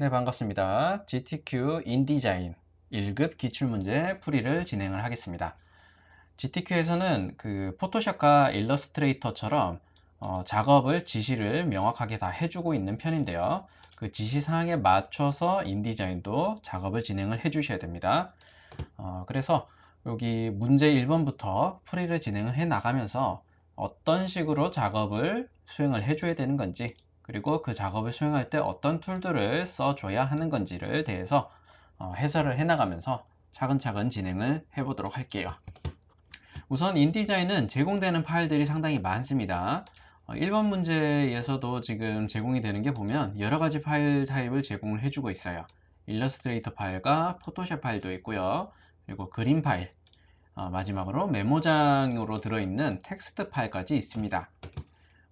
네, 반갑습니다. GTQ 인디자인 1급 기출문제 풀이를 진행을 하겠습니다. GTQ에서는 포토샵과 일러스트레이터처럼 작업을 지시를 명확하게 다 해주고 있는 편인데요. 그 지시사항에 맞춰서 인디자인도 작업을 진행을 해 주셔야 됩니다. 그래서 여기 문제 1번부터 풀이를 진행을 해 나가면서 어떤 식으로 작업을 수행을 해 줘야 되는 건지, 그리고 그 작업을 수행할 때 어떤 툴들을 써 줘야 하는 건지를 대해서 해설을 해 나가면서 차근차근 진행을 해 보도록 할게요. 우선 인디자인은 제공되는 파일들이 상당히 많습니다. 1번 문제에서도 지금 제공이 되는 게 보면 여러 가지 파일 타입을 제공을 해주고 있어요. 일러스트레이터 파일과 포토샵 파일도 있고요. 그리고 그림 파일, 마지막으로 메모장으로 들어있는 텍스트 파일까지 있습니다.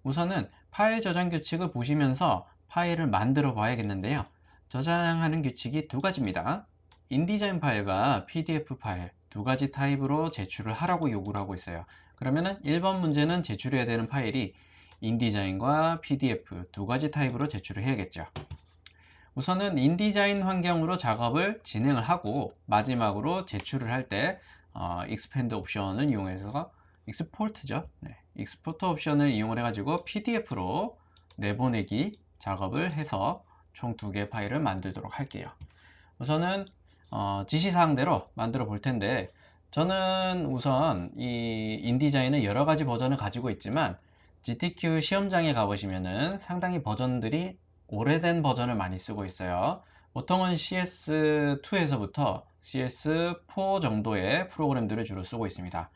우선은 파일 저장 규칙을 보시면서 파일을 만들어 봐야겠는데요. 저장하는 규칙이 두 가지입니다. 인디자인 파일과 PDF 파일 두 가지 타입으로 제출을 하라고 요구를 하고 있어요. 그러면은 1번 문제는 제출해야 되는 파일이 인디자인과 PDF 두 가지 타입으로 제출을 해야겠죠. 우선은 인디자인 환경으로 작업을 진행을 하고 마지막으로 제출을 할 때 익스펜드 옵션을 이용해서 익스포트죠. 네, 익스포트 옵션을 이용을 해가지고 PDF로 내보내기 작업을 해서 총 두 개 파일을 만들도록 할게요. 우선은 지시사항대로 만들어 볼 텐데, 저는 우선 이 인디자인은 여러 가지 버전을 가지고 있지만 GTQ 시험장에 가보시면은 상당히 버전들이 오래된 버전을 많이 쓰고 있어요. 보통은 CS2에서부터 CS4 정도의 프로그램들을 주로 쓰고 있습니다.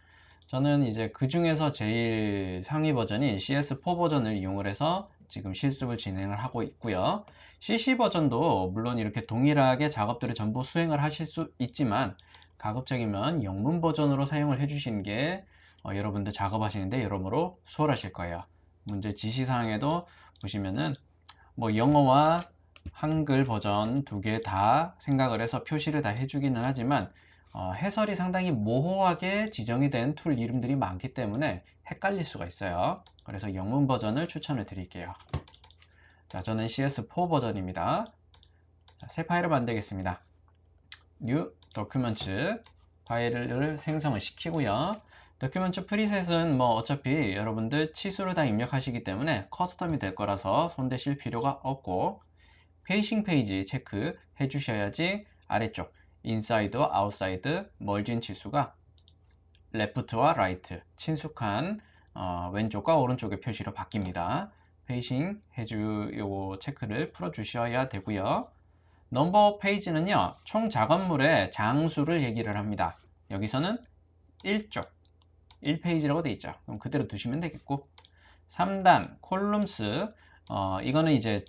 저는 이제 그 중에서 제일 상위 버전인 CS4 버전을 이용을 해서 지금 실습을 진행을 하고 있고요. CC 버전도 물론 이렇게 동일하게 작업들을 전부 수행을 하실 수 있지만 가급적이면 영문 버전으로 사용을 해주시는 게 여러분들 작업하시는데 여러모로 수월하실 거예요. 문제 지시사항에도 보시면은 뭐 영어와 한글 버전 두 개 다 생각을 해서 표시를 다 해주기는 하지만 해설이 상당히 모호하게 지정이 된 툴 이름들이 많기 때문에 헷갈릴 수가 있어요. 그래서 영문 버전을 추천을 드릴게요. 자, 저는 CS4 버전입니다. 자, 새 파일을 만들겠습니다. New Documents 파일을 생성을 시키고요. 도큐멘트 프리셋은 뭐 어차피 여러분들 치수를 다 입력하시기 때문에 커스텀이 될 거라서 손대실 필요가 없고, 페이싱 페이지 체크 해주셔야지 아래쪽 인사이드와 아웃사이드 멀진 치수가 레프트와 라이트 친숙한 왼쪽과 오른쪽의 표시로 바뀝니다. 페이싱 요거 체크를 풀어 주셔야 되고요. 넘버 페이지는요, 총 작업물의 장수를 얘기를 합니다. 여기서는 1쪽 1페이지라고 되어 있죠. 그럼 그대로 두시면 되겠고, 3단 콜룸스, 이거는 이제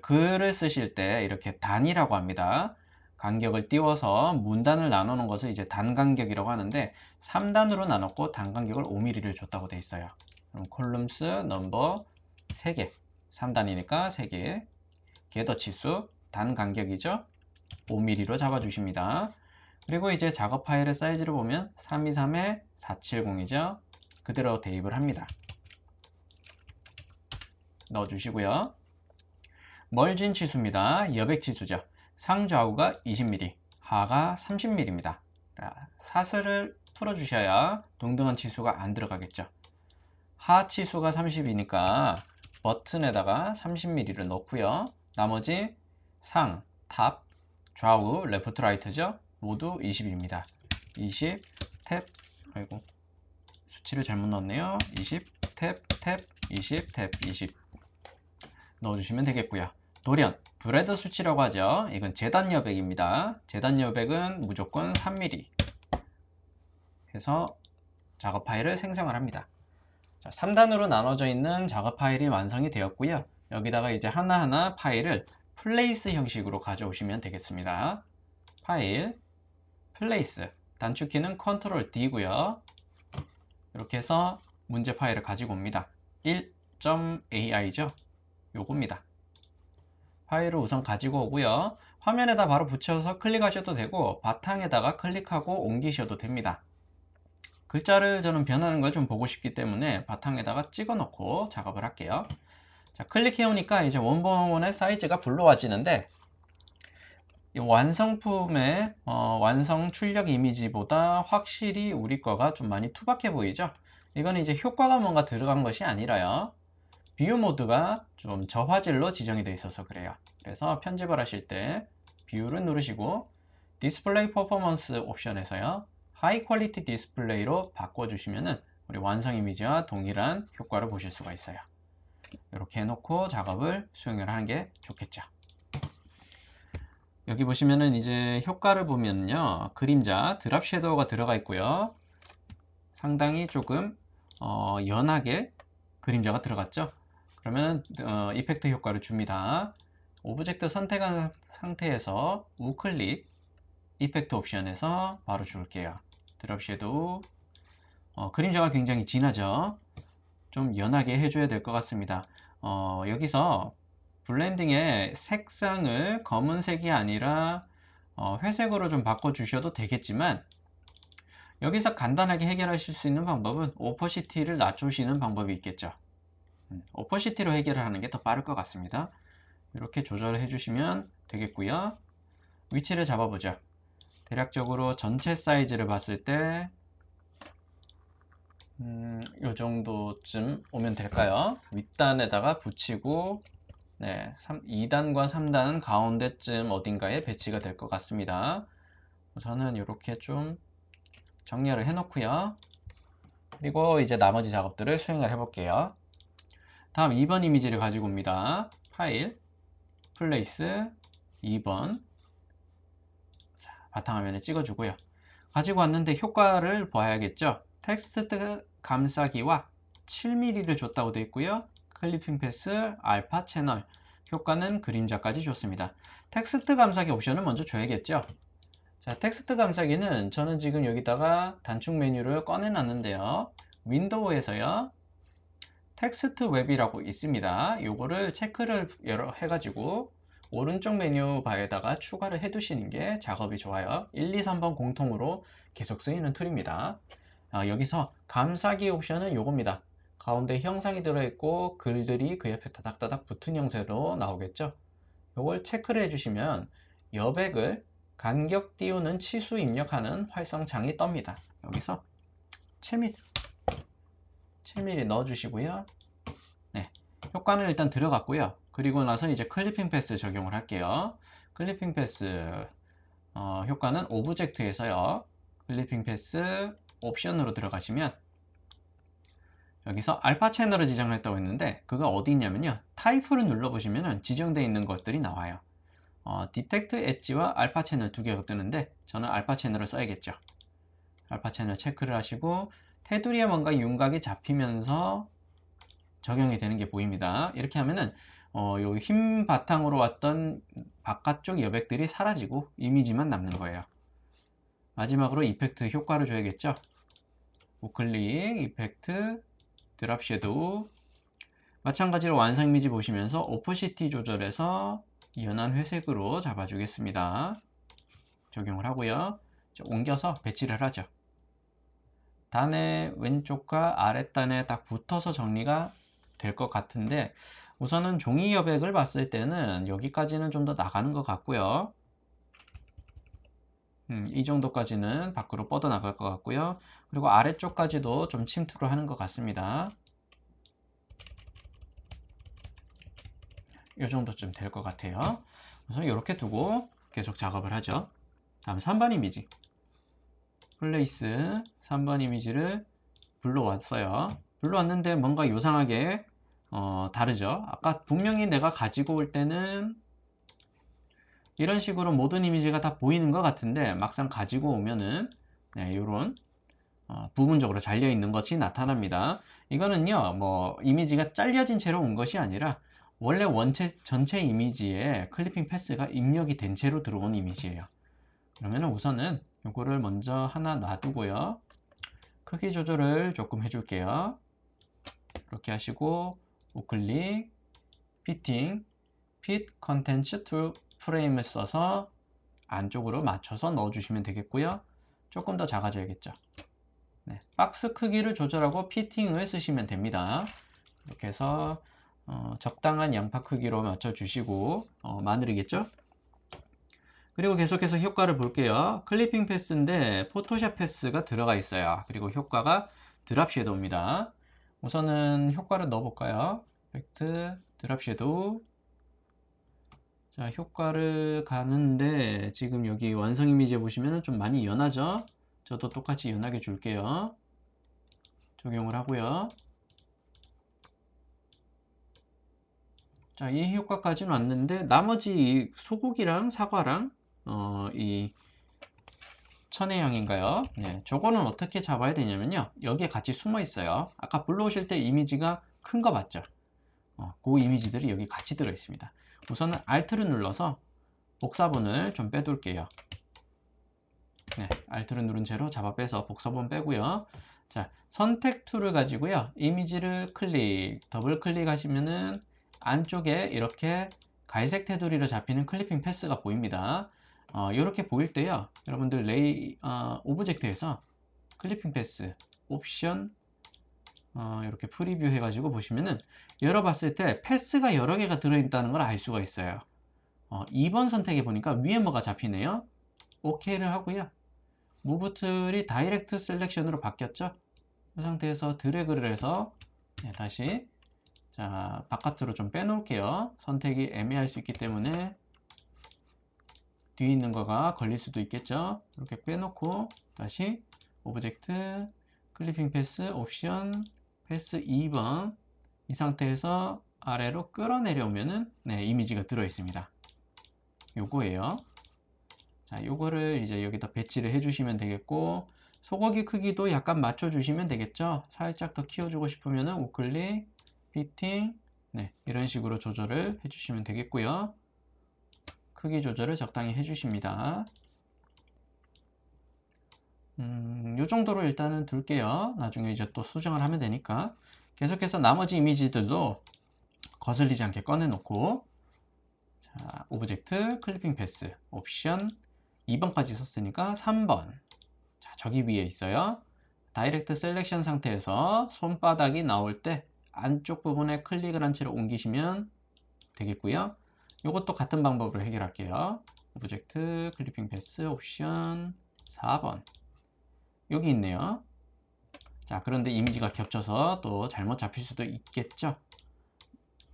글을 쓰실 때 이렇게 단이라고 합니다. 간격을 띄워서 문단을 나누는 것을 이제 단간격이라고 하는데 3단으로 나눴고 단간격을 5mm를 줬다고 되어 있어요. 그럼 콜룸스 넘버 3개, 3단이니까 3개, 겟더 치수 단간격이죠. 5mm로 잡아주십니다. 그리고 이제 작업 파일의 사이즈를 보면 323에 470이죠. 그대로 대입을 합니다. 넣어주시고요. 멀진 치수입니다. 여백 치수죠. 상좌우가 20mm, 하가 30mm입니다. 사슬을 풀어주셔야 동등한 치수가 안 들어가겠죠. 하 치수가 30이니까 버튼에다가 30mm를 넣고요. 나머지 상, 탑, 좌우, 레프트, 라이트죠. 모두 20입니다. 20, 탭, 아이고 수치를 잘못 넣었네요. 20, 탭, 탭, 20, 탭, 20 넣어주시면 되겠고요. 돌연, 브레드 수치라고 하죠. 이건 재단 여백입니다. 재단 여백은 무조건 3mm 해서 작업 파일을 생성을 합니다. 자, 3단으로 나눠져 있는 작업 파일이 완성이 되었고요. 여기다가 이제 하나하나 파일을 플레이스 형식으로 가져오시면 되겠습니다. 파일, 플레이스, 단축키는 컨트롤 D고요. 이렇게 해서 문제 파일을 가지고 옵니다. 1.ai죠. 요겁니다. 파일을 우선 가지고 오고요. 화면에다 바로 붙여서 클릭하셔도 되고 바탕에다가 클릭하고 옮기셔도 됩니다. 글자를 저는 변하는 걸 좀 보고 싶기 때문에 바탕에다가 찍어 놓고 작업을 할게요. 자, 클릭해 오니까 이제 원본의 사이즈가 불러와지는데 이 완성품의 완성 출력 이미지보다 확실히 우리 거가 좀 많이 투박해 보이죠? 이건 이제 효과가 뭔가 들어간 것이 아니라요. 뷰 모드가 좀 저화질로 지정이 되어 있어서 그래요. 그래서 편집을 하실 때 뷰를 누르시고 디스플레이 퍼포먼스 옵션에서요. 하이 퀄리티 디스플레이로 바꿔주시면은 우리 완성 이미지와 동일한 효과를 보실 수가 있어요. 이렇게 해놓고 작업을 수행을 하는 게 좋겠죠. 여기 보시면은 이제 효과를 보면요. 그림자 드랍 섀도우가 들어가 있고요. 상당히 조금 연하게 그림자가 들어갔죠. 그러면 이펙트 효과를 줍니다. 오브젝트 선택한 상태에서 우클릭 이펙트 옵션에서 바로 줄게요. 드랍 섀도우 그림자가 굉장히 진하죠. 좀 연하게 해줘야 될 것 같습니다. 여기서 블렌딩의 색상을 검은색이 아니라 회색으로 좀 바꿔주셔도 되겠지만 여기서 간단하게 해결하실 수 있는 방법은 오퍼시티를 낮추시는 방법이 있겠죠. 오퍼시티로 해결을 하는 게 더 빠를 것 같습니다. 이렇게 조절을 해주시면 되겠고요. 위치를 잡아보죠. 대략적으로 전체 사이즈를 봤을 때 요 정도쯤 오면 될까요? 윗단에다가 붙이고 네, 2단과 3단은 가운데쯤 어딘가에 배치가 될 것 같습니다. 저는 이렇게 좀 정리를 해 놓고요. 그리고 이제 나머지 작업들을 수행을 해 볼게요. 다음 2번 이미지를 가지고 옵니다. 파일, 플레이스, 2번 바탕화면에 찍어주고요. 가지고 왔는데 효과를 봐야겠죠. 텍스트 감싸기와 7mm를 줬다고 되어 있고요. 클리핑 패스, 알파 채널, 효과는 그림자까지 줬습니다. 텍스트 감싸기 옵션을 먼저 줘야겠죠. 자, 텍스트 감싸기는 저는 지금 여기다가 단축 메뉴를 꺼내 놨는데요. 윈도우에서요. 텍스트 웹이라고 있습니다. 요거를 체크를 해가지고 오른쪽 메뉴 바에다가 추가를 해 두시는 게 작업이 좋아요. 1, 2, 3번 공통으로 계속 쓰이는 툴입니다. 여기서 감싸기 옵션은 요겁니다. 가운데 형상이 들어있고 글들이 그 옆에 다닥다닥 붙은 형태로 나오겠죠. 요걸 체크를 해주시면 여백을 간격 띄우는 치수 입력하는 활성창이 떱니다. 여기서 7mm 넣어주시고요. 네, 효과는 일단 들어갔고요. 그리고 나서 이제 클리핑 패스 적용을 할게요. 클리핑 패스 효과는 오브젝트에서요. 클리핑 패스 옵션으로 들어가시면 여기서 알파 채널을 지정했다고 했는데 그거 어디 있냐면요. 타입을 눌러보시면 지정되어 있는 것들이 나와요. 디텍트 엣지와 알파 채널 두 개가 뜨는데 저는 알파 채널을 써야겠죠. 알파 채널 체크를 하시고 테두리에 뭔가 윤곽이 잡히면서 적용이 되는 게 보입니다. 이렇게 하면은 요 흰 바탕으로 왔던 바깥쪽 여백들이 사라지고 이미지만 남는 거예요. 마지막으로 이펙트 효과를 줘야겠죠. 우클릭, 이펙트, 드랍 섀도우. 마찬가지로 완성 이미지 보시면서 오퍼시티 조절해서 연한 회색으로 잡아주겠습니다. 적용을 하고요. 옮겨서 배치를 하죠. 단의 왼쪽과 아랫단에 딱 붙어서 정리가 될 것 같은데 우선은 종이 여백을 봤을 때는 여기까지는 좀 더 나가는 것 같고요. 이 정도까지는 밖으로 뻗어 나갈 것 같고요. 그리고 아래쪽까지도 좀 침투를 하는 것 같습니다. 이 정도쯤 될 것 같아요. 우선 이렇게 두고 계속 작업을 하죠. 다음 3번 이미지. 플레이스 3번 이미지를 불러왔어요. 불러왔는데 뭔가 요상하게 다르죠. 아까 분명히 내가 가지고 올 때는 이런 식으로 모든 이미지가 다 보이는 것 같은데 막상 가지고 오면은 네, 이런 부분적으로 잘려 있는 것이 나타납니다. 이거는요, 뭐 이미지가 잘려진 채로 온 것이 아니라 원래 전체 이미지에 클리핑 패스가 입력이 된 채로 들어온 이미지예요. 그러면 우선은 이거를 먼저 하나 놔두고요. 크기 조절을 조금 해줄게요. 이렇게 하시고 우클릭, 피팅, 핏 컨텐츠 투 프레임을 써서 안쪽으로 맞춰서 넣어주시면 되겠고요. 조금 더 작아져야겠죠. 네, 박스 크기를 조절하고 피팅을 쓰시면 됩니다. 이렇게 해서 적당한 양파 크기로 맞춰주시고 마늘이겠죠? 그리고 계속해서 효과를 볼게요. 클리핑 패스인데 포토샵 패스가 들어가 있어요. 그리고 효과가 드랍 섀도우입니다. 우선은 효과를 넣어 볼까요? 이펙트 드랍 섀도우. 자, 효과를 가는데 지금 여기 완성 이미지에 보시면 좀 많이 연하죠? 저도 똑같이 연하게 줄게요. 적용을 하고요. 자, 이 효과까지는 왔는데 나머지 이 소고기랑 사과랑 이 천혜향인가요? 네, 저거는 어떻게 잡아야 되냐면요. 여기에 같이 숨어 있어요. 아까 불러오실 때 이미지가 큰 거 맞죠? 그 이미지들이 여기 같이 들어 있습니다. 우선은 Alt를 눌러서 복사본을 좀 빼둘게요. 네, Alt를 누른 채로 잡아 빼서 복사본 빼고요. 자, 선택 툴을 가지고요. 이미지를 더블 클릭하시면은 안쪽에 이렇게 갈색 테두리로 잡히는 클리핑 패스가 보입니다. 이렇게 보일 때요. 여러분들 오브젝트에서 클리핑 패스 옵션 이렇게 프리뷰 해가지고 보시면은 열어봤을 때 패스가 여러 개가 들어있다는 걸 알 수가 있어요. 2번 선택해 보니까 위에 뭐가 잡히네요. OK를 하고요. 무브 툴이 다이렉트 셀렉션으로 바뀌었죠. 이 상태에서 드래그를 해서 다시 자 바깥으로 좀 빼놓을게요. 선택이 애매할 수 있기 때문에 뒤에 있는 거가 걸릴 수도 있겠죠. 이렇게 빼놓고 다시 오브젝트 클리핑 패스 옵션 패스 2번 이 상태에서 아래로 끌어내려오면은 이미지가 들어 있습니다. 요거예요. 자, 요거를 이제 여기다 배치를 해주시면 되겠고, 소고기 크기도 약간 맞춰주시면 되겠죠. 살짝 더 키워주고 싶으면은 우클릭, 피팅, 이런 식으로 조절을 해주시면 되겠고요. 크기 조절을 적당히 해주십니다. 요 정도로 일단은 둘게요. 나중에 이제 또 수정을 하면 되니까. 계속해서 나머지 이미지들도 거슬리지 않게 꺼내놓고, 자, 오브젝트, 클리핑 패스, 옵션, 2번까지 썼으니까 3번. 자, 저기 위에 있어요. 다이렉트 셀렉션 상태에서 손바닥이 나올 때 안쪽 부분에 클릭을 한 채로 옮기시면 되겠고요. 이것도 같은 방법으로 해결할게요. 오브젝트, 클리핑 패스, 옵션 4번. 여기 있네요. 자, 그런데 이미지가 겹쳐서 또 잘못 잡힐 수도 있겠죠.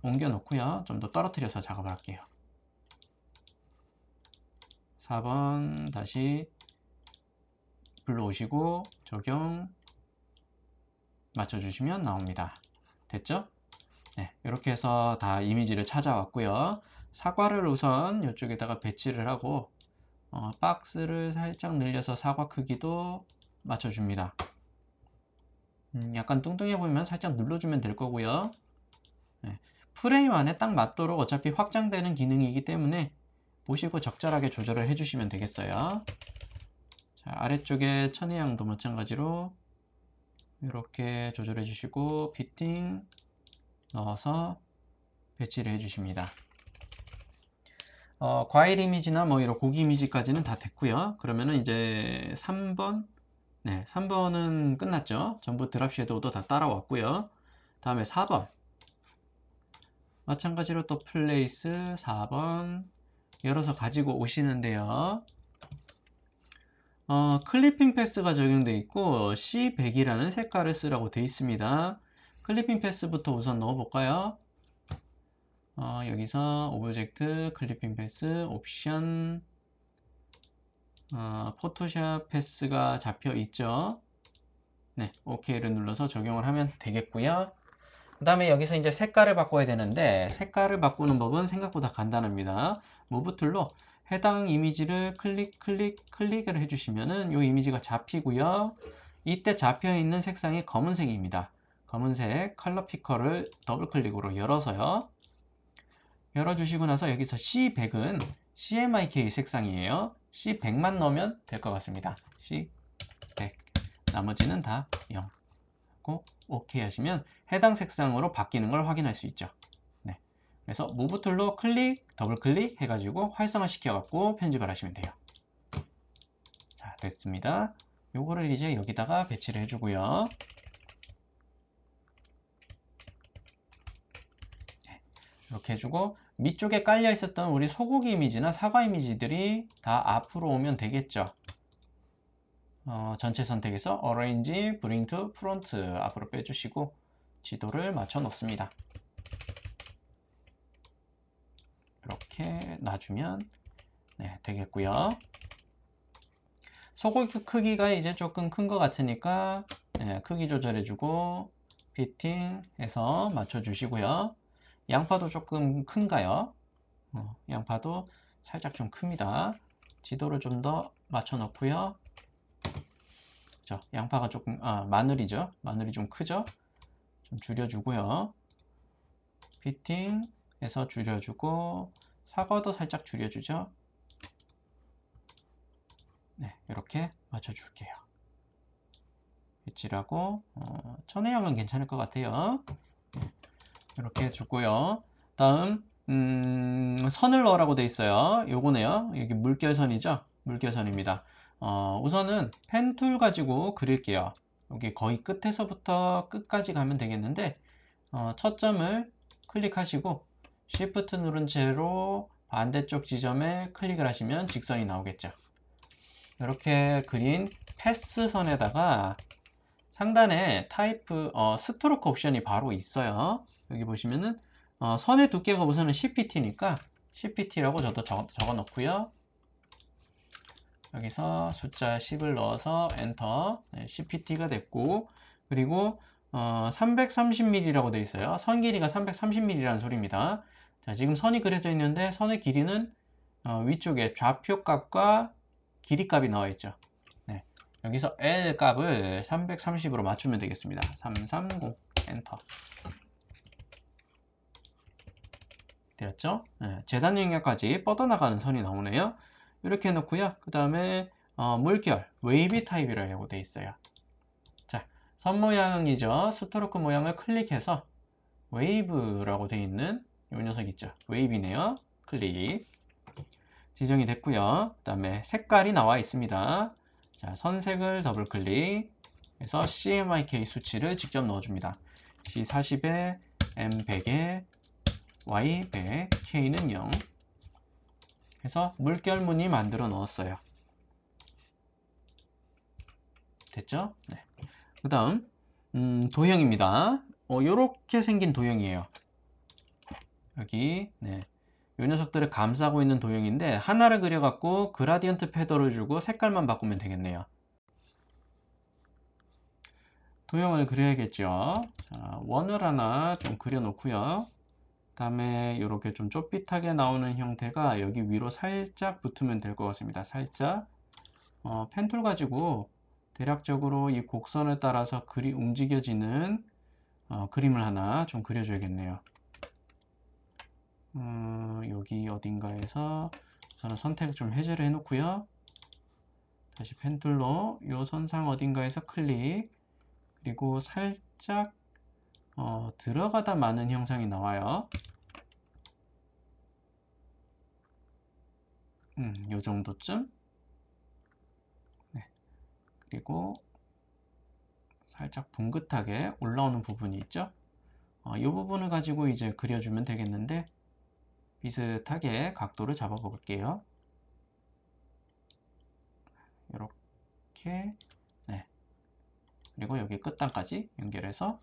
옮겨 놓고요. 좀 더 떨어뜨려서 작업을 할게요. 4번 다시 불러오시고 적용 맞춰주시면 나옵니다. 됐죠? 네, 이렇게 해서 다 이미지를 찾아왔고요. 사과를 우선 이쪽에다가 배치를 하고 박스를 살짝 늘려서 사과 크기도 맞춰줍니다. 약간 뚱뚱해 보이면 살짝 눌러주면 될 거고요. 네, 프레임 안에 딱 맞도록 어차피 확장되는 기능이기 때문에 보시고 적절하게 조절을 해주시면 되겠어요. 자, 아래쪽에 천혜향도 마찬가지로 이렇게 조절해 주시고 피팅 넣어서 배치를 해 주십니다. 과일 이미지나 뭐 이런 고기 이미지까지는 다 됐고요. 그러면은 이제 3번 3번은 끝났죠. 전부 드랍 섀도우도 다 따라왔고요. 다음에 4번 마찬가지로 또 플레이스 4번 열어서 가지고 오시는데요. 클리핑 패스가 적용되어 있고 C100이라는 색깔을 쓰라고 되어 있습니다. 클리핑 패스부터 우선 넣어 볼까요? 여기서 오브젝트 클리핑 패스 옵션 포토샵 패스가 잡혀 있죠. 네, OK를 눌러서 적용을 하면 되겠고요. 그 다음에 여기서 이제 색깔을 바꿔야 되는데 색깔을 바꾸는 법은 생각보다 간단합니다. 무브 툴로 해당 이미지를 클릭을 해주시면은 이 이미지가 잡히고요. 이때 잡혀 있는 색상이 검은색입니다. 검은색 컬러 피커를 더블 클릭으로 열어서요. 열어주시고 나서 여기서 C100은 CMYK 색상이에요. C100만 넣으면 될 것 같습니다. C100 나머지는 다 0 하고 OK 하시면 해당 색상으로 바뀌는 걸 확인할 수 있죠. 네. 그래서 무브 툴로 더블 클릭 해가지고 활성화 시켜갖고 편집을 하시면 돼요. 자, 됐습니다. 요거를 이제 여기다가 배치를 해주고요. 이렇게 해주고 밑쪽에 깔려 있었던 우리 소고기 이미지나 사과 이미지들이 다 앞으로 오면 되겠죠. 전체 선택에서 Arrange, Bring to Front 앞으로 빼주시고 지도를 맞춰 놓습니다. 이렇게 놔주면 네, 되겠고요. 소고기 크기가 이제 조금 큰 것 같으니까 네, 크기 조절해주고 피팅해서 맞춰주시고요. 양파도 조금 큰가요? 양파도 살짝 좀 큽니다. 지도를 좀 더 맞춰 놓고요. 그죠? 양파가 조금 마늘이죠. 마늘이 좀 크죠? 좀 줄여주고요. 피팅해서 줄여주고 사과도 살짝 줄여주죠. 네, 이렇게 맞춰줄게요. 배치라고 천혜향은 괜찮을 것 같아요. 이렇게 해주고요. 다음 선을 넣으라고 돼 있어요. 요거네요. 여기 물결선이죠. 물결선입니다. 우선은 펜툴 가지고 그릴게요. 여기 거의 끝에서부터 끝까지 가면 되겠는데 첫 점을 클릭하시고 Shift 누른 채로 반대쪽 지점에 클릭을 하시면 직선이 나오겠죠. 이렇게 그린 패스선에다가 상단에 타입 스트로크 옵션이 바로 있어요. 여기 보시면은 선의 두께가 우선은 CPT니까 CPT라고 저도 적어 놓고요. 여기서 숫자 10을 넣어서 엔터. 네, CPT가 됐고, 그리고 330mm라고 되어 있어요. 선 길이가 330mm라는 소리입니다. 자, 지금 선이 그려져 있는데 선의 길이는 위쪽에 좌표 값과 길이 값이 나와 있죠. 네, 여기서 L 값을 330으로 맞추면 되겠습니다. 330 엔터. 되었죠? 네, 재단 영역까지 뻗어나가는 선이 나오네요. 이렇게 해놓고요. 그 다음에 물결, 웨이비 타입이라고 되어 있어요. 자, 선 모양이죠. 스트로크 모양을 클릭해서 웨이브라고 되어 있는 이 녀석 있죠. 웨이비네요. 클릭. 지정이 됐고요. 그 다음에 색깔이 나와 있습니다. 자, 선색을 더블 클릭해서 CMYK 수치를 직접 넣어줍니다. C40에 M100에 Y100, K는 0 해서 물결무늬 만들어 넣었어요. 됐죠? 네. 그 다음 도형입니다. 요렇게 생긴 도형이에요. 여기 네. 요 녀석들을 감싸고 있는 도형인데 하나를 그려갖고 그라디언트 패더를 주고 색깔만 바꾸면 되겠네요. 도형을 그려야겠죠. 자, 원을 하나 좀 그려 놓고요. 그 다음에 이렇게 좀 좁빗하게 나오는 형태가 여기 위로 살짝 붙으면 될 것 같습니다. 살짝 펜툴 가지고 대략적으로 이 곡선을 따라서 글이 움직여지는 그림을 하나 좀 그려줘야겠네요. 여기 어딘가에서 저는 선택을 좀 해제를 해 놓고요. 다시 펜툴로 이 선상 어딘가에서 클릭, 그리고 살짝 들어가다 마는 형상이 나와요. 요 정도쯤. 네. 그리고 살짝 봉긋하게 올라오는 부분이 있죠. 이 부분을 가지고 이제 그려주면 되겠는데 비슷하게 각도를 잡아 볼게요. 이렇게. 네. 그리고 여기 끝단까지 연결해서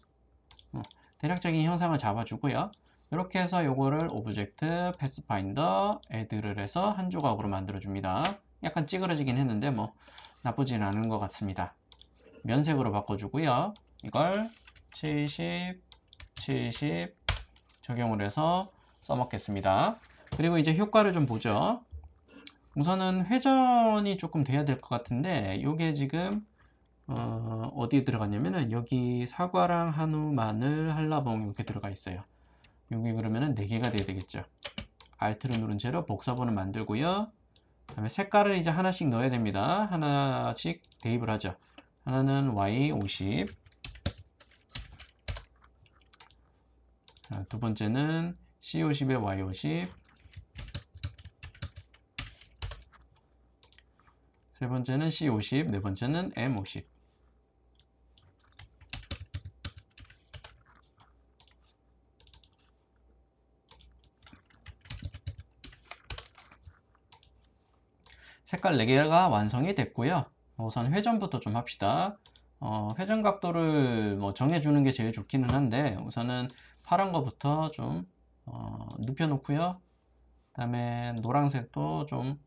대략적인 형상을 잡아주고요. 이렇게 해서 요거를 오브젝트 패스파인더 애드를 해서 한 조각으로 만들어 줍니다. 약간 찌그러지긴 했는데 뭐 나쁘진 않은 것 같습니다. 면색으로 바꿔주고요. 이걸 70, 70 적용을 해서 써먹겠습니다. 그리고 이제 효과를 좀 보죠. 우선은 회전이 조금 돼야 될 것 같은데 이게 지금 어디에 들어갔냐면은 여기 사과랑 한우, 마늘, 한라봉 이렇게 들어가 있어요. 여기 그러면은 4개가 돼야 되겠죠. Alt를 누른 채로 복사본을 만들고요. 그다음에 색깔을 이제 하나씩 넣어야 됩니다. 하나씩 대입을 하죠. 하나는 Y50, 두 번째는 C50에 Y50, 세 번째는 C50, 네 번째는 M50. 색깔 4개가 완성이 됐고요. 우선 회전부터 좀 합시다. 회전 각도를 뭐 정해주는 게 제일 좋기는 한데 우선은 파란 거부터 좀 눕혀 놓고요. 그 다음에 노란색도 좀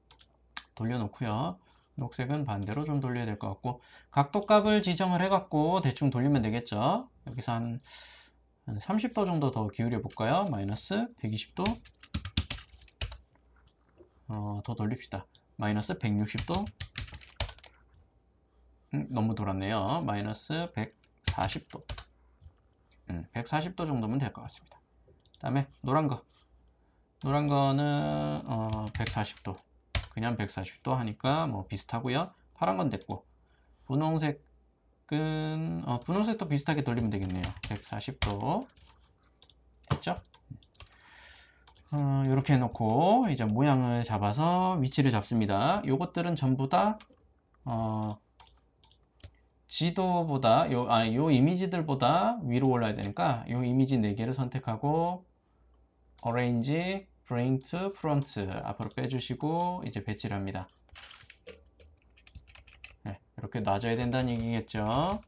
돌려 놓고요. 녹색은 반대로 좀 돌려야 될 것 같고, 각도값을 지정을 해 갖고 대충 돌리면 되겠죠. 여기서 한 30도 정도 더 기울여 볼까요? 마이너스 120도 더 돌립시다. 마이너스 160도 너무 돌았네요. 마이너스 140도 140도 정도면 될 것 같습니다. 그 다음에 노란 거는 140도 그냥 140도 하니까 뭐 비슷하고요. 파란 건 됐고, 분홍색은 분홍색도 비슷하게 돌리면 되겠네요. 140도 됐죠? 이렇게 해놓고 이제 모양을 잡아서 위치를 잡습니다. 요것들은 전부 다 지도보다 요 이미지들보다 위로 올라야 되니까 요 이미지 4개를 선택하고 Arrange, Bring to Front 앞으로 빼주시고 이제 배치를 합니다. 네, 이렇게 놔줘야 된다는 얘기겠죠.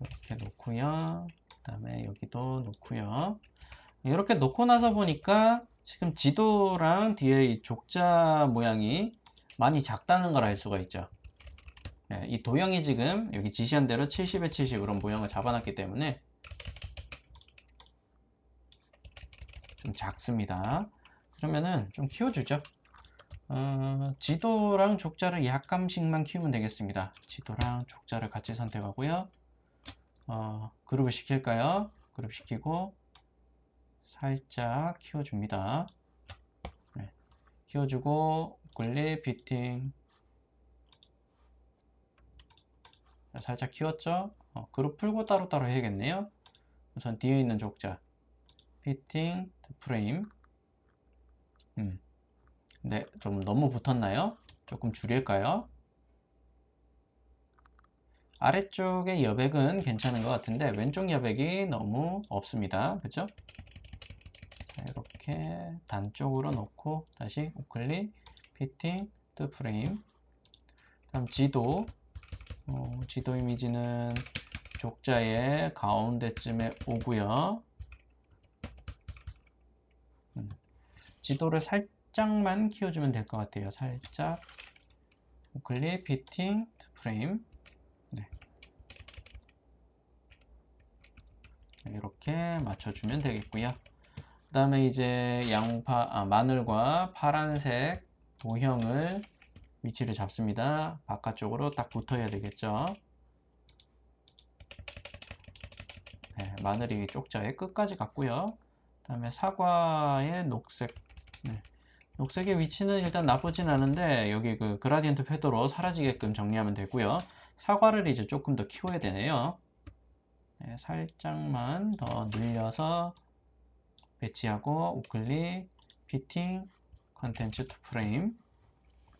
이렇게 놓고요. 그 다음에 여기도 놓고요. 이렇게 놓고 나서 보니까 지금 지도랑 뒤에 이 족자 모양이 많이 작다는 걸 알 수가 있죠. 네, 이 도형이 지금 여기 지시한 대로 70에 70 그런 모양을 잡아놨기 때문에 좀 작습니다. 그러면은 좀 키워주죠. 지도랑 족자를 약간씩만 키우면 되겠습니다. 지도랑 족자를 같이 선택하고요. 그룹을 시킬까요? 그룹 시키고 살짝 키워줍니다. 네, 키워주고 클립 피팅 살짝 키웠죠? 그룹 풀고 따로따로 해야겠네요. 우선 뒤에 있는 족자 피팅 프레임 네, 좀 너무 붙었나요? 조금 줄일까요? 아래쪽의 여백은 괜찮은 것 같은데 왼쪽 여백이 너무 없습니다. 그죠? 이렇게 단쪽으로 놓고 다시 우클릭 피팅 또 프레임. 다음 지도 지도 이미지는 족자의 가운데쯤에 오고요. 지도를 살짝만 키워주면 될 것 같아요. 살짝 우클릭 피팅 또 프레임. 네. 이렇게 맞춰주면 되겠고요. 그 다음에 이제 마늘과 파란색 도형을 위치를 잡습니다. 바깥쪽으로 딱 붙어야 되겠죠. 네, 마늘이 쪽자의 끝까지 갔고요. 그 다음에 사과의 녹색. 네, 녹색의 위치는 일단 나쁘진 않은데 여기 그 그라디언트 패드로 사라지게끔 정리하면 되고요. 사과를 이제 조금 더 키워야 되네요. 네, 살짝만 더 늘려서 배치하고 우클릭 피팅 컨텐츠 투 프레임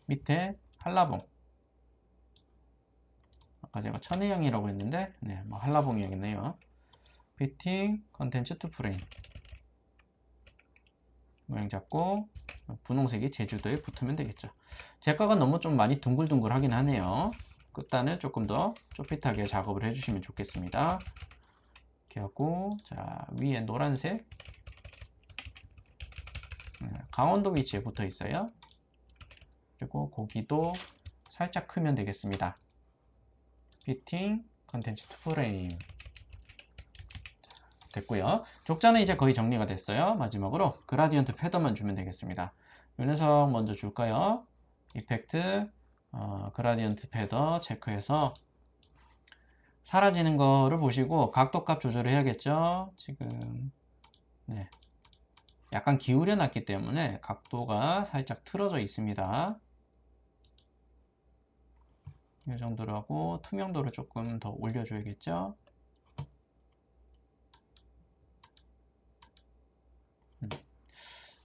밑에 한라봉, 아까 제가 천혜향이라고 했는데 네, 뭐 한라봉이겠네요. 피팅 컨텐츠 투 프레임 모양 잡고 분홍색이 제주도에 붙으면 되겠죠. 제 거가 너무 좀 많이 둥글둥글 하긴 하네요. 끝단을 조금 더 좁빗하게 작업을 해주시면 좋겠습니다. 이렇게 하고 자 위에 노란색 강원도 위치에 붙어 있어요. 그리고 고기도 살짝 크면 되겠습니다. 피팅 컨텐츠 투 프레임 됐고요. 족자는 이제 거의 정리가 됐어요. 마지막으로 그라디언트 패더만 주면 되겠습니다. 요 녀석 먼저 줄까요? 이펙트 그라디언트 패더 체크해서 사라지는 거를 보시고 각도값 조절을 해야겠죠. 지금 네, 약간 기울여 놨기 때문에 각도가 살짝 틀어져 있습니다. 이 정도로 하고 투명도를 조금 더 올려줘야겠죠.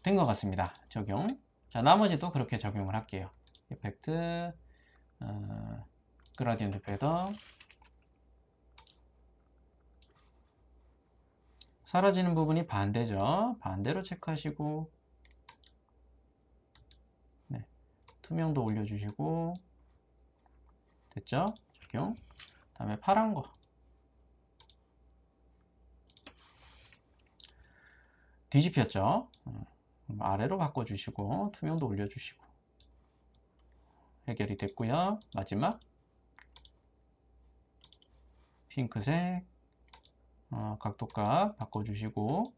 된 것 같습니다. 적용. 자, 나머지도 그렇게 적용을 할게요. 이펙트, 그라디언트 패더, 사라지는 부분이 반대죠. 반대로 체크하시고, 네, 투명도 올려주시고, 됐죠? 적용. 다음에 파란 거 뒤집혔죠? 아래로 바꿔주시고 투명도 올려주시고 해결이 됐고요. 마지막 핑크색 각도값 바꿔주시고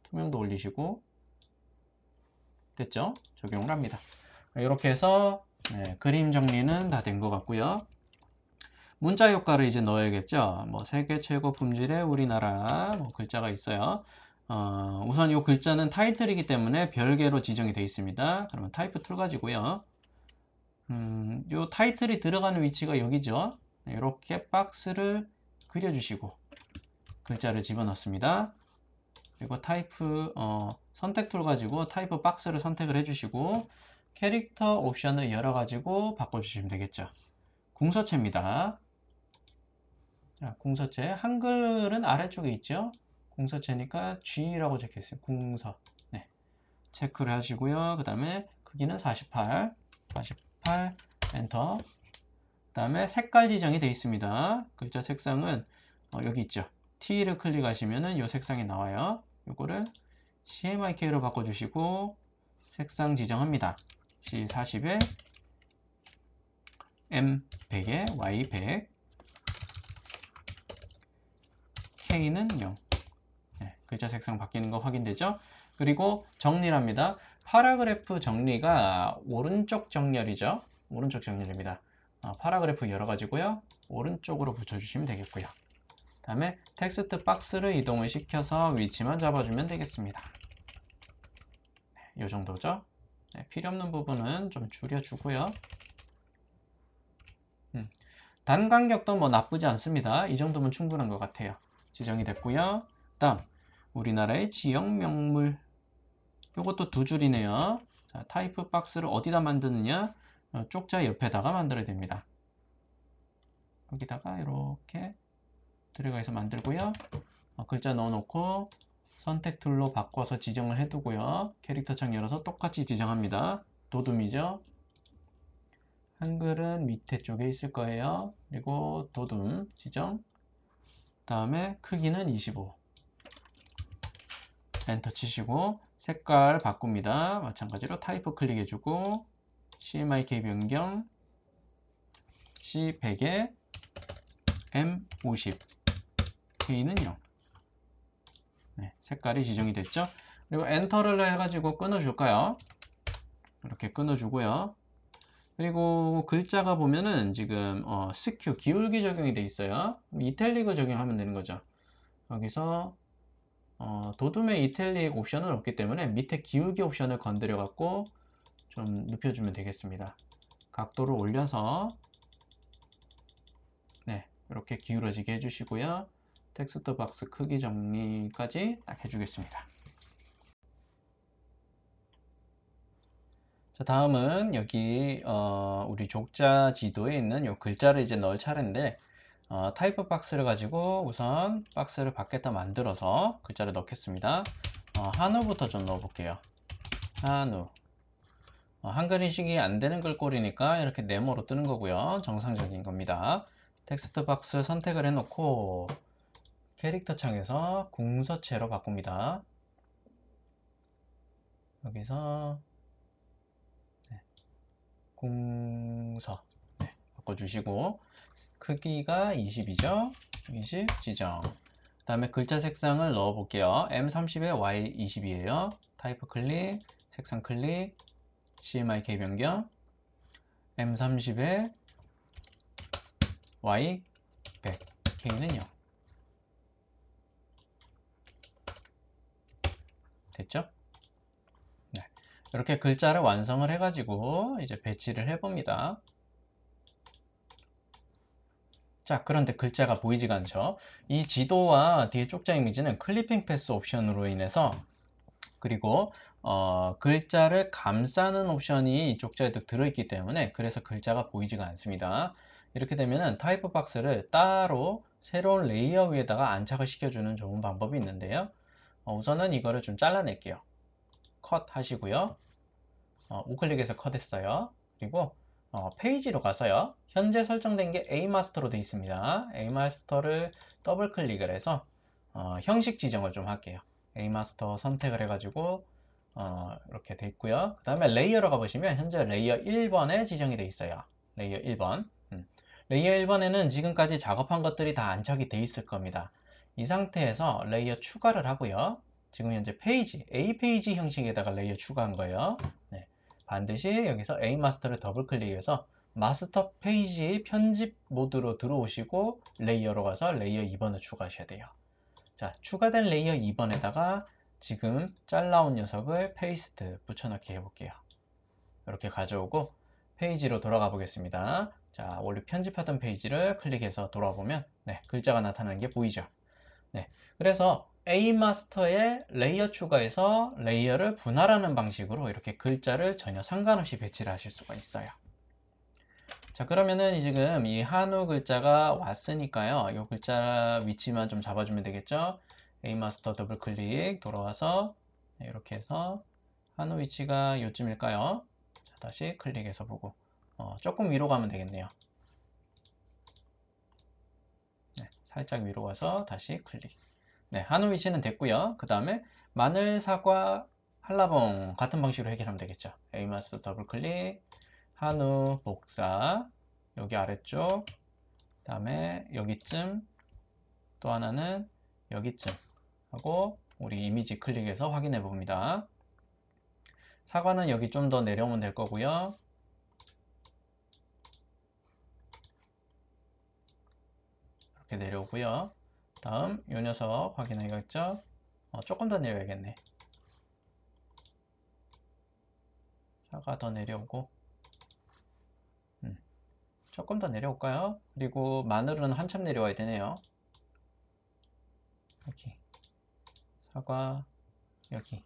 투명도 올리시고 됐죠? 적용을 합니다. 이렇게 해서 그림 정리는 다 된 것 같고요. 문자 효과를 이제 넣어야겠죠. 뭐 세계 최고 품질의 우리나라 뭐 글자가 있어요. 우선 이 글자는 타이틀이기 때문에 별개로 지정이 되어 있습니다. 그러면 타이프 툴 가지고요. 요 타이틀이 들어가는 위치가 여기죠. 이렇게 박스를 그려주시고 글자를 집어넣습니다. 그리고 타이프 선택 툴 가지고 타이프 박스를 선택을 해주시고 캐릭터 옵션을 열어가지고 바꿔주시면 되겠죠. 궁서체입니다. 자, 궁서체 한글은 아래쪽에 있죠. 궁서체니까 G라고 적혀있어요. 궁서. 네. 체크를 하시고요. 그 다음에 크기는 48 엔터. 그 다음에 색깔 지정이 되어 있습니다. 글자 색상은 여기 있죠. T를 클릭하시면은 이 색상이 나와요. 요거를 CMYK로 바꿔주시고 색상 지정합니다. C40에 M100에 Y100 K는 0. 네, 글자 색상 바뀌는 거 확인되죠? 그리고 정리를 합니다. 파라그래프 정리가 오른쪽 정렬이죠. 오른쪽 정렬입니다. 파라그래프 열어가지고요. 오른쪽으로 붙여주시면 되겠고요. 다음에 텍스트 박스를 이동을 시켜서 위치만 잡아주면 되겠습니다. 네, 이 정도죠. 네, 필요 없는 부분은 좀 줄여주고요. 단 간격도 뭐 나쁘지 않습니다. 이 정도면 충분한 것 같아요. 지정이 됐고요. 다음 우리나라의 지역 명물 이것도 두 줄이네요. 자, 타이프 박스를 어디다 만드느냐? 쪽자 옆에다가 만들어야 됩니다. 여기다가 이렇게 들어가서 만들고요. 글자 넣어놓고 선택 툴로 바꿔서 지정을 해두고요. 캐릭터 창 열어서 똑같이 지정합니다. 도둠이죠. 한글은 밑에 쪽에 있을 거예요. 그리고 도둠 지정. 다음에 크기는 25. 엔터 치시고 색깔 바꿉니다. 마찬가지로 타이프 클릭해주고 CMYK 변경 C100에 M50 K는 0. 네, 색깔이 지정이 됐죠. 그리고 엔터를 해가지고 끊어줄까요? 이렇게 끊어주고요. 그리고 글자가 보면은 지금 스큐 기울기 적용이 돼 있어요. 이탈릭을 적용하면 되는 거죠. 여기서 도둠의 이탈릭 옵션은 없기 때문에 밑에 기울기 옵션을 건드려 갖고 좀 눕혀주면 되겠습니다. 각도를 올려서 네, 이렇게 기울어지게 해주시고요. 텍스트 박스 크기 정리까지 딱 해주겠습니다. 자, 다음은 여기 우리 족자 지도에 있는 요 글자를 이제 넣을 차례인데 타이프 박스를 가지고 우선 박스를 밖에다 만들어서 글자를 넣겠습니다. 한우부터 좀 넣어 볼게요. 한우. 한글 인식이 안 되는 글꼴이니까 이렇게 네모로 뜨는 거고요. 정상적인 겁니다. 텍스트 박스 선택을 해 놓고 캐릭터 창에서 궁서체로 바꿉니다. 여기서 궁서 바꿔주시고 크기가 20이죠. 20 지정. 그 다음에 글자 색상을 넣어 볼게요. M30에 Y20이에요. 타이프 클릭, 색상 클릭, CMYK 변경, M30에 Y100, K는 0. 됐죠? 네. 이렇게 글자를 완성을 해가지고 이제 배치를 해봅니다. 자, 그런데 글자가 보이지가 않죠. 이 지도와 뒤에 쪽자 이미지는 클리핑 패스 옵션으로 인해서 그리고 글자를 감싸는 옵션이 이 쪽자에도 들어있기 때문에 그래서 글자가 보이지가 않습니다. 이렇게 되면은 타이프 박스를 따로 새로운 레이어 위에다가 안착을 시켜주는 좋은 방법이 있는데요. 우선은 이거를 좀 잘라낼게요. 컷 하시고요. 우클릭해서 컷했어요. 그리고 페이지로 가서요. 현재 설정된 게 A마스터로 되어 있습니다. A마스터를 더블 클릭을 해서 형식 지정을 좀 할게요. A마스터 선택을 해가지고 이렇게 되어 있고요. 그 다음에 레이어로 가보시면 현재 레이어 1번에 지정이 되어 있어요. 레이어 1번. 레이어 1번에는 지금까지 작업한 것들이 다 안착이 되어 있을 겁니다. 이 상태에서 레이어 추가를 하고요. 지금 현재 페이지, A 페이지 형식에다가 레이어 추가한 거예요. 네. 반드시 여기서 A 마스터를 더블 클릭해서 마스터 페이지 편집 모드로 들어오시고 레이어로 가서 레이어 2번을 추가하셔야 돼요. 자, 추가된 레이어 2번에다가 지금 잘라온 녀석을 페이스트 붙여넣기 해볼게요. 이렇게 가져오고 페이지로 돌아가 보겠습니다. 자, 원래 편집하던 페이지를 클릭해서 돌아보면 네, 글자가 나타나는 게 보이죠. 네, 그래서 A 마스터에 레이어 추가해서 레이어를 분할하는 방식으로 이렇게 글자를 전혀 상관없이 배치를 하실 수가 있어요. 자, 그러면은 지금 이 한우 글자가 왔으니까요. 이 글자 위치만 좀 잡아주면 되겠죠. A 마스터 더블 클릭 돌아와서 네, 이렇게 해서 한우 위치가 요쯤일까요? 자, 다시 클릭해서 보고 조금 위로 가면 되겠네요. 네, 살짝 위로 가서 다시 클릭. 네, 한우 위치는 됐고요. 그 다음에 마늘, 사과, 한라봉 같은 방식으로 해결하면 되겠죠. A 마스터 더블 클릭, 한우 복사, 여기 아래쪽, 그 다음에 여기쯤, 또 하나는 여기쯤 하고 우리 이미지 클릭해서 확인해 봅니다. 사과는 여기 좀 더 내려오면 될 거고요. 이렇게 내려오고요. 다음 이 녀석 확인해야겠죠? 조금 더 내려야겠네. 사과 더 내려오고 조금 더 내려올까요? 그리고 마늘은 한참 내려와야 되네요. 여기 사과 여기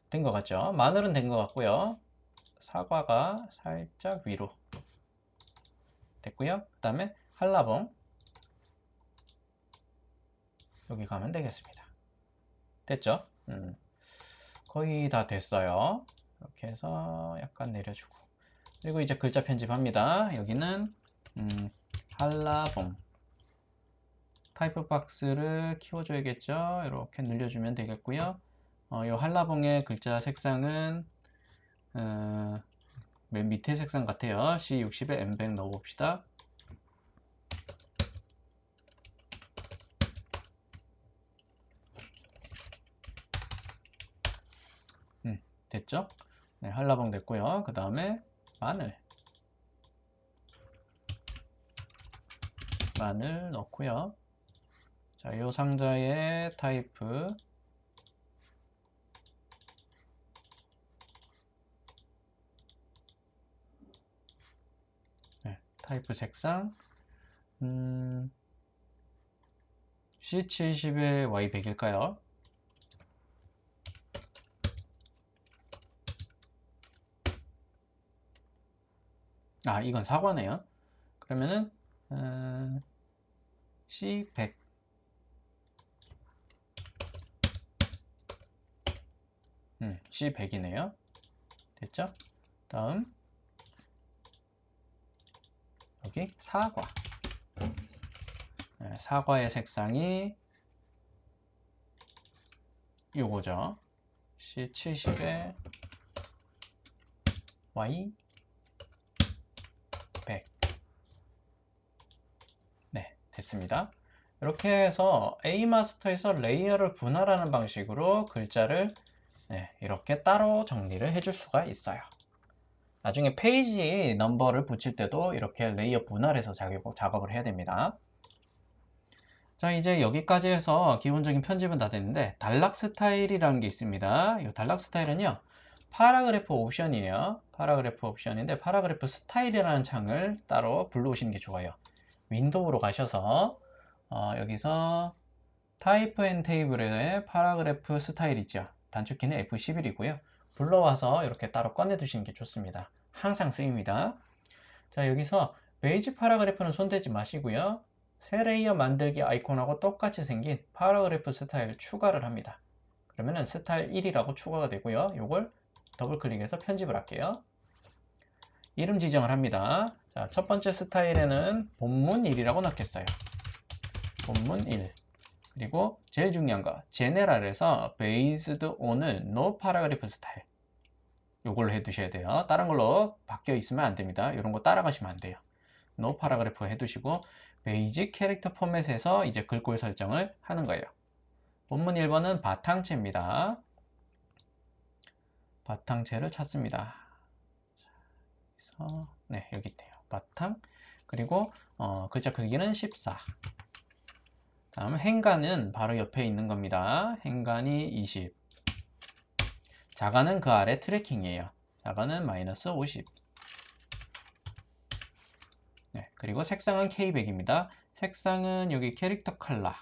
된 것 같죠? 마늘은 된 것 같고요. 사과가 살짝 위로 됐고요. 그 다음에 한라봉 여기 가면 되겠습니다. 됐죠? 거의 다 됐어요. 이렇게 해서 약간 내려주고 그리고 이제 글자 편집합니다. 여기는 한라봉 타이프 박스를 키워줘야겠죠. 이렇게 늘려주면 되겠고요. 이 한라봉의 글자 색상은 맨 밑에 색상 같아요. C60에 M100 넣어봅시다. 됐죠? 네, 한라봉 됐고요. 그 다음에 마늘 넣고요. 자, 이 상자의 타이프 네, 타이프 색상 C70에 Y100일까요? 아, 이건 사과네요. 그러면은 C100 C100이네요. 됐죠? 다음 여기 사과 네, 사과의 색상이 요거죠. C70에 Y100 네, 됐습니다. 이렇게 해서 A 마스터에서 레이어를 분할하는 방식으로 글자를 네, 이렇게 따로 정리를 해줄 수가 있어요. 나중에 페이지 넘버를 붙일 때도 이렇게 레이어 분할해서 작업을 해야 됩니다. 자, 이제 여기까지 해서 기본적인 편집은 다 됐는데 단락 스타일이라는 게 있습니다. 이 단락 스타일은요 파라그래프 옵션이에요. 파라그래프 옵션인데 파라그래프 스타일이라는 창을 따로 불러오시는 게 좋아요. 윈도우로 가셔서 여기서 타이프 앤 테이블에 파라그래프 스타일 있죠. 단축키는 F11이고요. 불러와서 이렇게 따로 꺼내 두시는 게 좋습니다. 항상 쓰입니다. 자, 여기서 베이직 파라그래프는 손대지 마시고요. 새 레이어 만들기 아이콘하고 똑같이 생긴 파라그래프 스타일 추가를 합니다. 그러면은 스타일 1이라고 추가가 되고요. 요걸 더블 클릭해서 편집을 할게요. 이름 지정을 합니다. 자, 첫 번째 스타일에는 본문 1이라고 넣겠어요. 본문 1. 그리고 제일 중요한 거, 제네랄에서 based on을 no paragraph 스타일. 요걸로 해두셔야 돼요. 다른 걸로 바뀌어 있으면 안 됩니다. 이런 거 따라가시면 안 돼요. no paragraph 해두시고 베이직 캐릭터 포맷에서 이제 글꼴 설정을 하는 거예요. 본문 1번은 바탕체입니다. 바탕체를 찾습니다. 그래서 네, 여기 있대요. 바탕. 그리고 글자 크기는 14. 다음 행간은 바로 옆에 있는 겁니다. 행간이 20. 자가는 그 아래 트래킹이에요. 자가는 마이너스 50. 네, 그리고 색상은 K100입니다. 색상은 여기 캐릭터 컬러.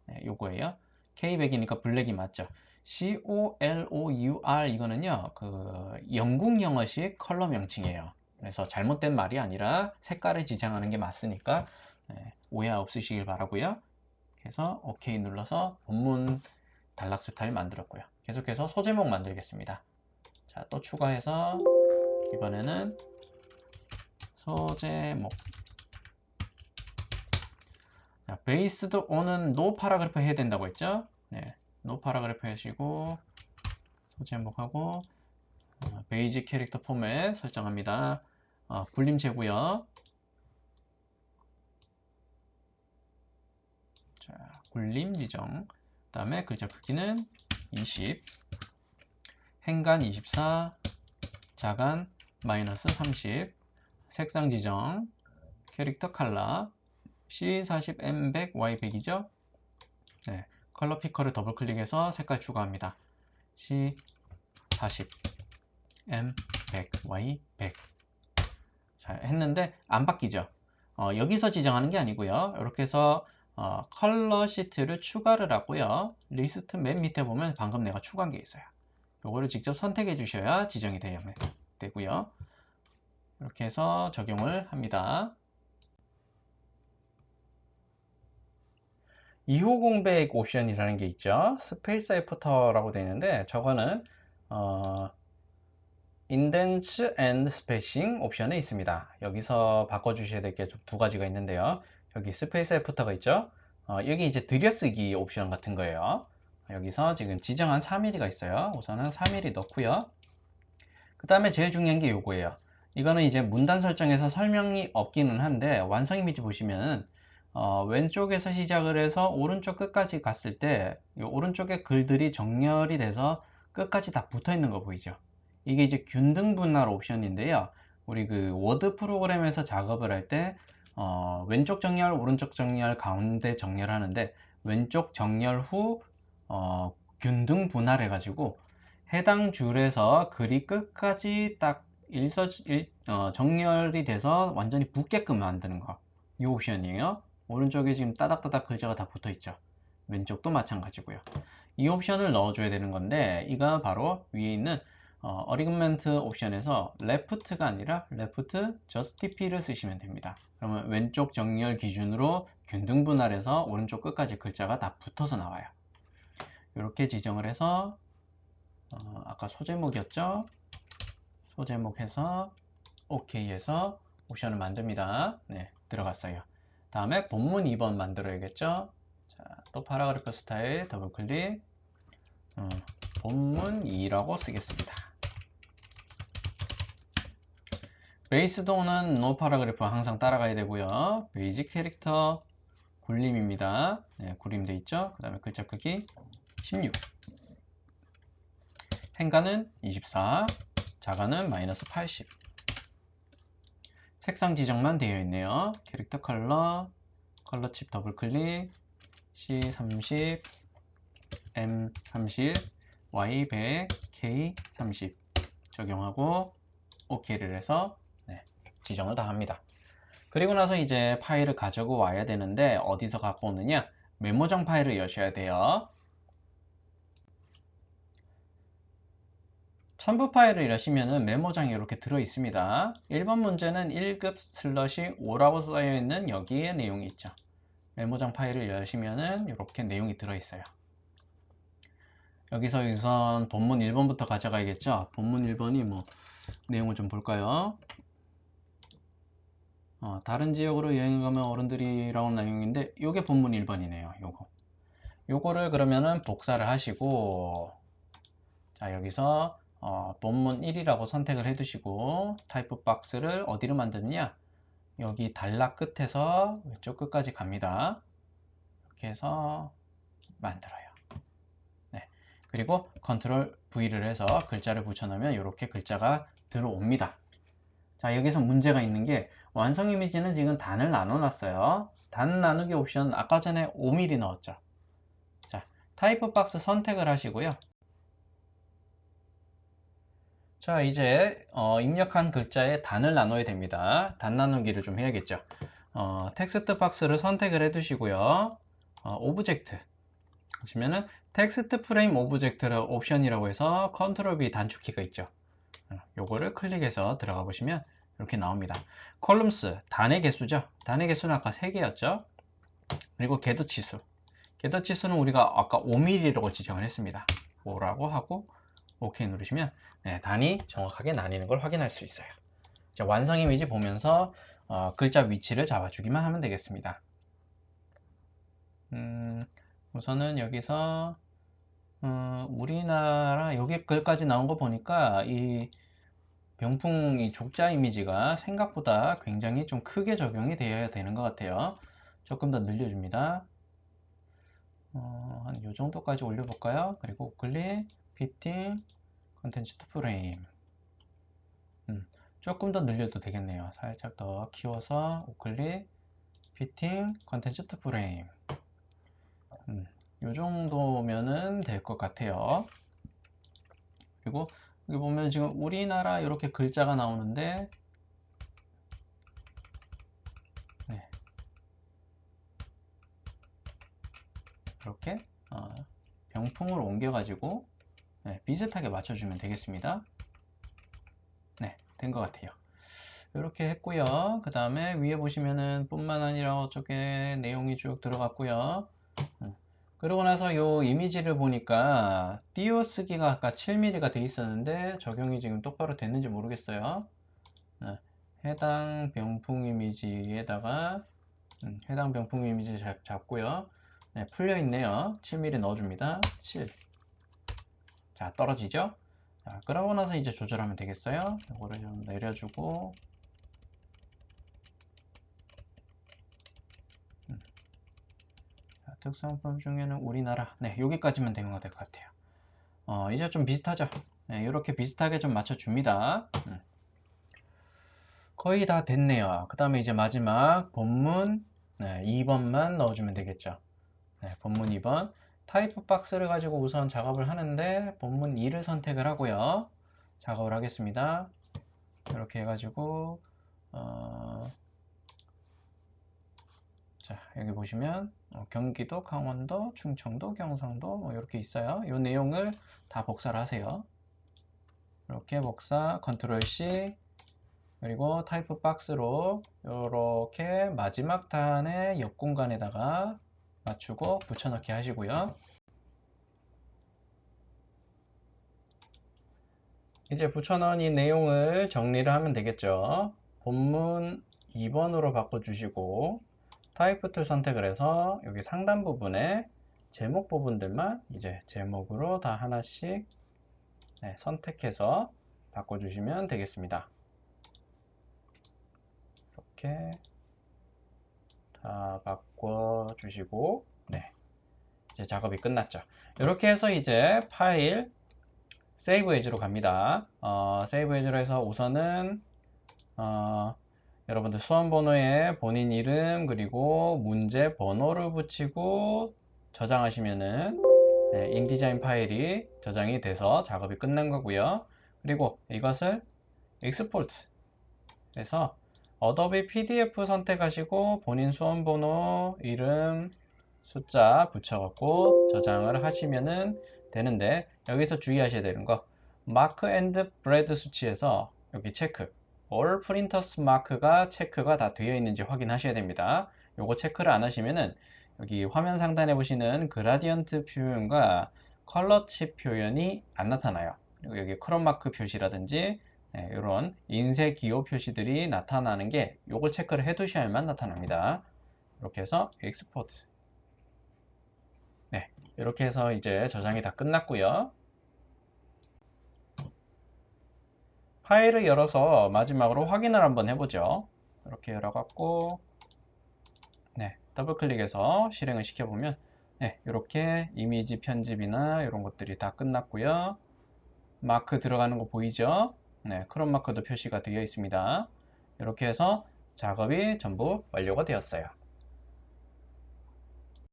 네, 요거예요. K100이니까 블랙이 맞죠. COLOUR 이거는요, 그 영국 영어식 컬러 명칭이에요. 그래서 잘못된 말이 아니라 색깔을 지정하는 게 맞으니까 네, 오해 없으시길 바라고요. 그래서 OK 눌러서 본문 단락 스타일 만들었고요. 계속해서 소제목 만들겠습니다. 자, 또 추가해서 이번에는 소제목. 자, based on은 no paragraph 해야 된다고 했죠? 네, no paragraph 하시고 소제목하고 베이직 캐릭터 포맷 설정합니다. 굴림체고요. 자, 굴림 지정. 그 다음에 글자 크기는 20. 행간 24. 자간 마이너스 30. 색상 지정. 캐릭터 컬러 C40, M100, Y100이죠? 네, 컬러 피커를 더블 클릭해서 색깔 추가합니다. C40, M100, Y100. 자, 했는데 안 바뀌죠? 여기서 지정하는 게 아니고요. 이렇게 해서 컬러 시트를 추가를 하고요. 리스트 맨 밑에 보면 방금 내가 추가한 게 있어요. 요거를 직접 선택해 주셔야 지정이 되고요. 이렇게 해서 적용을 합니다. 이후 공백 옵션이라는 게 있죠. 스페이스 애프터라고 되어 있는데 저거는 인덴츠 앤드 스페이싱 옵션에 있습니다. 여기서 바꿔주셔야 될 게 두 가지가 있는데요. 여기 스페이스 애프터가 있죠. 여기 이제 들여쓰기 옵션 같은 거예요. 여기서 지금 지정한 3mm가 있어요. 우선은 3mm 넣고요. 그 다음에 제일 중요한 게 요거예요. 이거는 이제 문단 설정에서 설명이 없기는 한데 완성 이미지 보시면 왼쪽에서 시작을 해서 오른쪽 끝까지 갔을 때 이 오른쪽에 글들이 정렬이 돼서 끝까지 다 붙어 있는 거 보이죠? 이게 이제 균등 분할 옵션인데요. 우리 그 워드 프로그램에서 작업을 할 때 왼쪽 정렬, 오른쪽 정렬, 가운데 정렬하는데 왼쪽 정렬 후 균등 분할해 가지고 해당 줄에서 글이 끝까지 딱 정렬이 돼서 완전히 붙게끔 만드는 거. 이 옵션이에요. 오른쪽에 지금 따닥따닥 글자가 다 붙어 있죠. 왼쪽도 마찬가지고요. 이 옵션을 넣어줘야 되는 건데 이가 바로 위에 있는 어리그먼트 옵션에서 left가 아니라 left justify를 쓰시면 됩니다. 그러면 왼쪽 정렬 기준으로 균등 분할해서 오른쪽 끝까지 글자가 다 붙어서 나와요. 이렇게 지정을 해서 아까 소제목이었죠? 소제목 해서 OK 해서 옵션을 만듭니다. 네, 들어갔어요. 다음에 본문 2번 만들어야겠죠? 자, 또 파라그래프 스타일 더블 클릭. 본문 2라고 쓰겠습니다. 베이스 도어는 no 파라그래프 항상 따라가야 되고요. 베이직 캐릭터 굴림입니다. 네, 굴림돼 있죠? 그 다음에 글자 크기 16. 행간은 24. 자가는 마이너스 80. 색상 지정만 되어 있네요. 캐릭터 컬러, 컬러 칩 더블 클릭, C30, M30, Y100, K30 적용하고 OK를 해서 네, 지정을 다 합니다. 그리고 나서 이제 파일을 가지고 와야 되는데 어디서 갖고 오느냐? 메모장 파일을 여셔야 돼요. 첨부 파일을 여시면은 메모장이 이렇게 들어 있습니다. 1번 문제는 1급/5라고 써여 있는 여기에 내용이 있죠. 메모장 파일을 여시면은 이렇게 내용이 들어 있어요. 여기서 우선 본문 1번부터 가져가야겠죠. 본문 1번이 뭐 내용을 좀 볼까요? 다른 지역으로 여행 가면 어른들이라는 내용인데 요게 본문 1번이네요. 요거를 그러면은 복사를 하시고, 자 여기서 본문 1이라고 선택을 해 두시고 타이프 박스를 어디로 만드느냐, 여기 단락 끝에서 왼쪽 끝까지 갑니다. 이렇게 해서 만들어요. 네. 그리고 컨트롤 V를 해서 글자를 붙여넣으면 이렇게 글자가 들어옵니다. 자 여기서 문제가 있는 게, 완성 이미지는 지금 단을 나눠 놨어요. 단 나누기 옵션 아까 전에 5mm 넣었죠. 자 타이프 박스 선택을 하시고요. 자 이제 입력한 글자에 단을 나눠야 됩니다. 단 나누기를 좀 해야겠죠. 텍스트 박스를 선택을 해 두시고요. 오브젝트 하시면은 텍스트 프레임 오브젝트를 옵션이라고 해서 컨트롤 V 단축키가 있죠. 요거를 클릭해서 들어가 보시면 이렇게 나옵니다. 컬럼스 단의 개수죠. 단의 개수는 아까 3개였죠. 그리고 궤도 치수, 궤도 치수는 우리가 아까 5mm라고 지정을 했습니다. 5라고 하고 OK 누르시면 단이 정확하게 나뉘는 걸 확인할 수 있어요. 자, 완성 이미지 보면서 글자 위치를 잡아주기만 하면 되겠습니다. 우선은 여기서 우리나라 여기 글까지 나온 거 보니까 이 병풍 이 족자 이미지가 생각보다 굉장히 좀 크게 적용이 되어야 되는 것 같아요. 조금 더 늘려줍니다. 한 요 정도까지 올려볼까요? 그리고 우클릭, 피팅, 컨텐츠 투 프레임. 조금 더 늘려도 되겠네요. 살짝 더 키워서 우클릭, 피팅, 컨텐츠 투 프레임. 요 정도면은 될 것 같아요. 그리고 여기 보면 지금 우리나라 이렇게 글자가 나오는데, 이렇게 병풍을 옮겨 가지고 비슷하게 맞춰주면 되겠습니다. 네, 된 것 같아요. 이렇게 했고요. 그 다음에 위에 보시면은 뿐만 아니라 어쩌게 내용이 쭉 들어갔고요. 그러고 나서 요 이미지를 보니까 띄어쓰기가 아까 7mm가 돼 있었는데 적용이 지금 똑바로 됐는지 모르겠어요. 해당 병풍 이미지에다가 해당 병풍 이미지 잡고요. 풀려 있네요. 7mm 넣어줍니다. 7. 자, 떨어지죠? 자, 그러고 나서 이제 조절하면 되겠어요. 이거를 좀 내려주고, 자, 특성품 중에는 우리나라, 여기까지만 되면 될 것 같아요. 이제 좀 비슷하죠? 이렇게 비슷하게 좀 맞춰줍니다. 거의 다 됐네요. 그 다음에 이제 마지막 본문 2번만 넣어주면 되겠죠. 본문 2번. 타이프 박스를 가지고 우선 작업을 하는데 본문 2를 선택을 하고요. 작업을 하겠습니다. 이렇게 해가지고 자 여기 보시면 경기도, 강원도, 충청도, 경상도 뭐 이렇게 있어요. 이 내용을 다 복사를 하세요. 이렇게 복사, 컨트롤 C, 그리고 타이프 박스로 이렇게 마지막 단의 옆 공간에다가 맞추고 붙여넣기 하시고요. 이제 붙여넣은 이 내용을 정리를 하면 되겠죠. 본문 2번으로 바꿔주시고 타이프 툴 선택을 해서 여기 상단 부분에 제목 부분들만 이제 제목으로 다 하나씩 선택해서 바꿔주시면 되겠습니다. 이렇게 다 바꿔주시고 이제 작업이 끝났죠. 이렇게 해서 이제 파일 세이브 에즈로 갑니다. 세이브 에즈로 해서 우선은 여러분들 수험 번호에 본인 이름 그리고 문제 번호를 붙이고 저장하시면은 인디자인 파일이 저장이 돼서 작업이 끝난 거고요. 그리고 이것을 익스포트 해서 어도비 PDF 선택하시고 본인 수험 번호, 이름, 숫자 붙여갖고 저장을 하시면은 되는데, 여기서 주의하셔야 되는 거, 마크 앤드 브레드 수치에서 여기 체크, all printers 마크가 체크가 다 되어 있는지 확인하셔야 됩니다. 요거 체크를 안 하시면은 여기 화면 상단에 보시는 그라디언트 표현과 컬러 칩 표현이 안 나타나요. 그리고 여기 크롬 마크 표시라든지 이런 인쇄 기호 표시들이 나타나는 게 요걸 체크를 해 두셔야만 나타납니다. 이렇게 해서 익스포트. 네, 이렇게 해서 이제 저장이 다 끝났고요. 파일을 열어서 마지막으로 확인을 한번 해보죠. 이렇게 열어갖고 더블 클릭해서 실행을 시켜보면 이렇게 이미지 편집이나 이런 것들이 다 끝났고요. 마크 들어가는 거 보이죠? 크롬 마크도 표시가 되어 있습니다. 이렇게 해서 작업이 전부 완료가 되었어요.